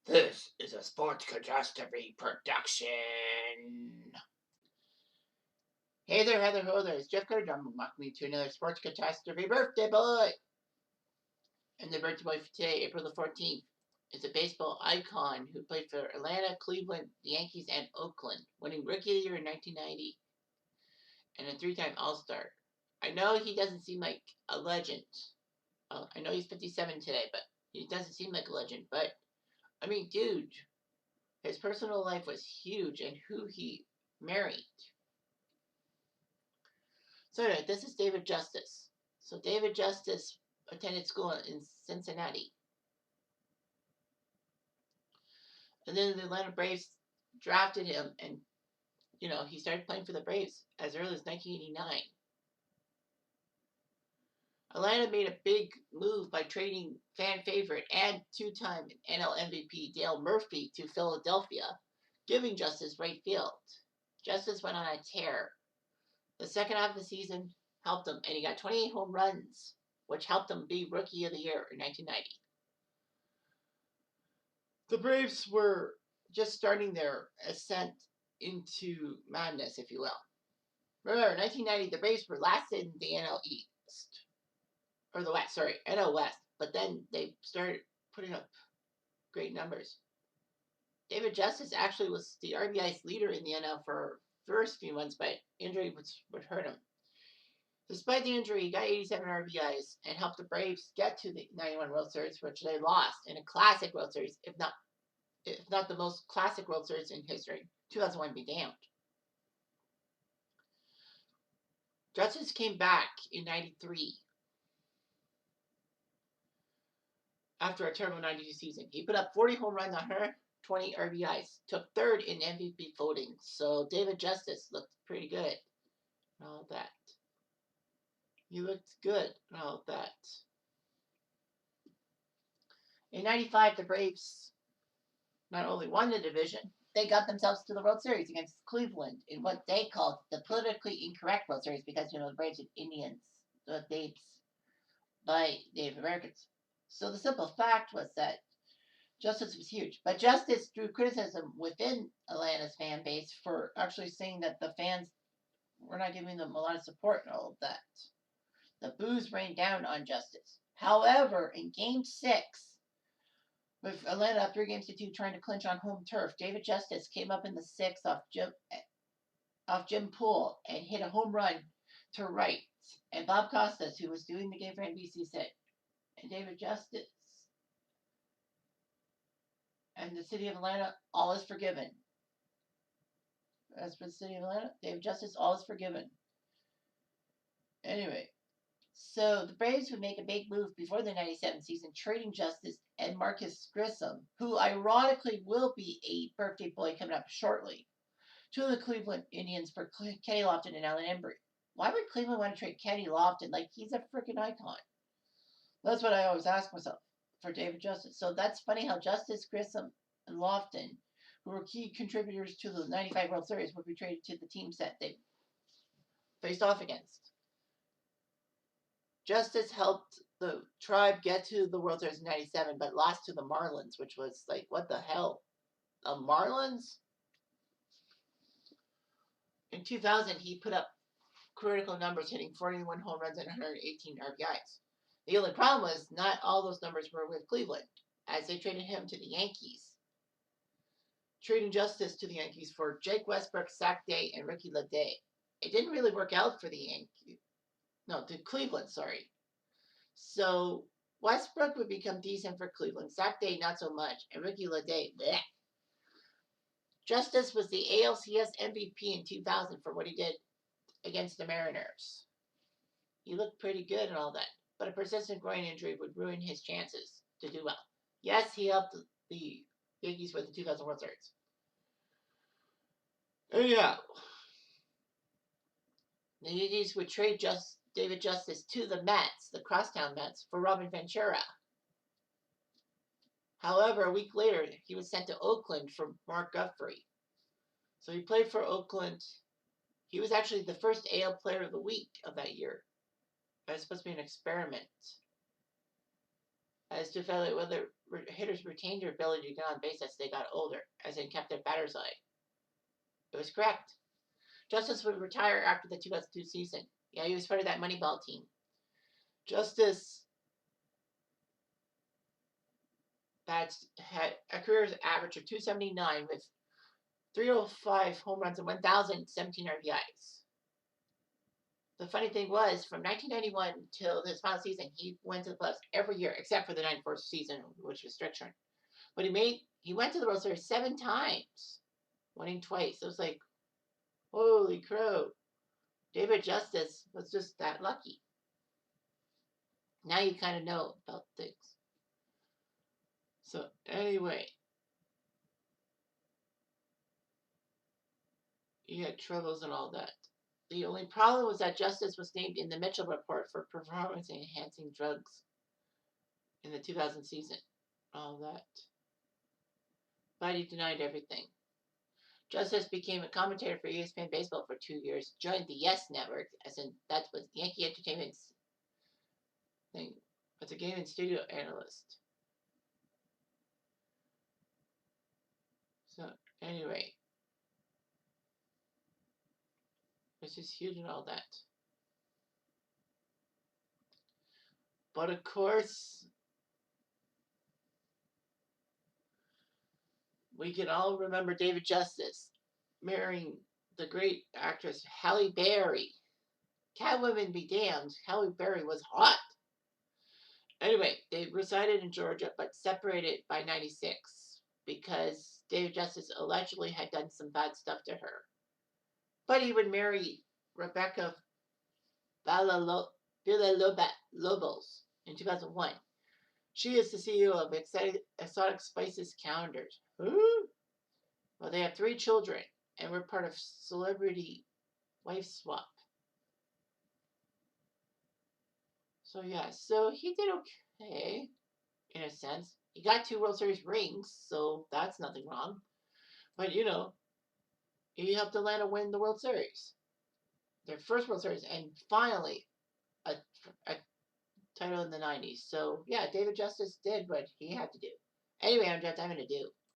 This is a Sports Catastrophe production. Hey there, Heather, ho there. It's Jeff Cutter. Welcome me to another Sports Catastrophe birthday boy. And the birthday boy for today, April the 14th, is a baseball icon who played for Atlanta, Cleveland, the Yankees, and Oakland, winning Rookie of the Year in 1990, and a three-time All-Star. I know he doesn't seem like a legend. I know he's 57 today, but he doesn't seem like a legend. But, I mean, dude, his personal life was huge, and who he married. So anyway, this is David Justice. So David Justice attended school in Cincinnati. And then the Atlanta Braves drafted him, and he started playing for the Braves as early as 1989. Atlanta made a big move by trading fan favorite and two-time NL MVP Dale Murphy to Philadelphia, giving Justice right field. Justice went on a tear. The second half of the season helped him, and he got 28 home runs, which helped him be Rookie of the Year in 1990. The Braves were just starting their ascent into madness, if you will. Remember, in 1990, the Braves were last in the NL East. Or the West, sorry, NL West. But then they started putting up great numbers. David Justice actually was the RBI's leader in the NL for the first few months, but injury would hurt him. Despite the injury, he got 87 RBIs and helped the Braves get to the 91 World Series, which they lost in a classic World Series, if not the most classic World Series in history. 2001 be damned. Justice came back in 93 after a terrible 92 season. He put up 40 home runs on her, 20 RBIs, took third in MVP voting. So David Justice looked pretty good and all that. He looked good and all that. In 95, the Braves not only won the division, they got themselves to the World Series against Cleveland in what they called the politically incorrect World Series because, the Braves and Indians, the dates by Native Americans. So the simple fact was that Justice was huge. But Justice drew criticism within Atlanta's fan base for actually saying that the fans were not giving them a lot of support and all of that. The boos rained down on Justice. However, in Game 6, with Atlanta up 3-2 trying to clinch on home turf, David Justice came up in the 6th off Jim Poole and hit a home run to right. And Bob Costas, who was doing the game for NBC, said, and David Justice and the city of Atlanta, all is forgiven. As for the city of Atlanta, David Justice, all is forgiven. Anyway, so the Braves would make a big move before the 97 season, trading Justice and Marcus Grissom, who ironically will be a birthday boy coming up shortly, to the Cleveland Indians for Kenny Lofton and Alan Embry. Why would Cleveland want to trade Kenny Lofton? Like, he's a freaking icon. That's what I always ask myself for David Justice. So that's funny how Justice, Grissom, and Lofton, who were key contributors to the 95 World Series, would be traded to the teams that they faced off against. Justice helped the Tribe get to the World Series in 97, but lost to the Marlins, which was like, what the hell? The Marlins? In 2000, he put up critical numbers, hitting 41 home runs and 118 RBIs. The only problem was not all those numbers were with Cleveland, as they traded him to the Yankees. Trading Justice to the Yankees for Jake Westbrook, Zach Day, and Ricky LeDay. It didn't really work out for the Yankees. No, to Cleveland, sorry. So Westbrook would become decent for Cleveland. Zach Day, not so much. And Ricky LeDay, bleh. Justice was the ALCS MVP in 2000 for what he did against the Mariners. He looked pretty good and all that, but a persistent groin injury would ruin his chances to do well. Yes, he helped the Yankees with the 2000 World Series. Anyhow, the Yankees would trade David Justice to the Mets, the Crosstown Mets, for Robin Ventura. However, a week later, he was sent to Oakland for Mark Guthrie. So he played for Oakland. He was actually the first AL Player of the Week of that year. It was supposed to be an experiment. as to evaluate whether hitters retained their ability to get on base as they got older, as in kept their batter's eye. It was correct. Justice would retire after the 2002 season. Yeah, he was part of that Moneyball team. Justice had a career average of 279 with 305 home runs and 1,017 RBIs. The funny thing was, from 1991 till his final season, he went to the playoffs every year except for the 94 season, which was strict. But he went to the World Series 7 times, winning twice. It was like, holy crow. David Justice was just that lucky. Now you kind of know about things. So anyway, he had troubles and all that. The only problem was that Justice was named in the Mitchell report for performance-enhancing drugs in the 2000 season. All that. But he denied everything. Justice became a commentator for ESPN Baseball for 2 years, joined the Yes Network, as in that was Yankee Entertainment's thing, as a game and studio analyst. So, anyway, this is huge and all that. But of course, we can all remember David Justice marrying the great actress Halle Berry. Catwoman be damned, Halle Berry was hot. Anyway, they resided in Georgia but separated by 96 because David Justice allegedly had done some bad stuff to her. But he would marry Rebecca Villalobos in 2001. She is the CEO of Exotic Spices Calendars. Ooh. Well, they have 3 children and were part of Celebrity Wife Swap. So yeah, so he did okay, in a sense. He got 2 World Series rings, so that's nothing wrong. But you know, he helped Atlanta win the World Series, their first World Series, and finally a title in the 90s. So yeah, David Justice did what he had to do. Anyway, I'm going to do.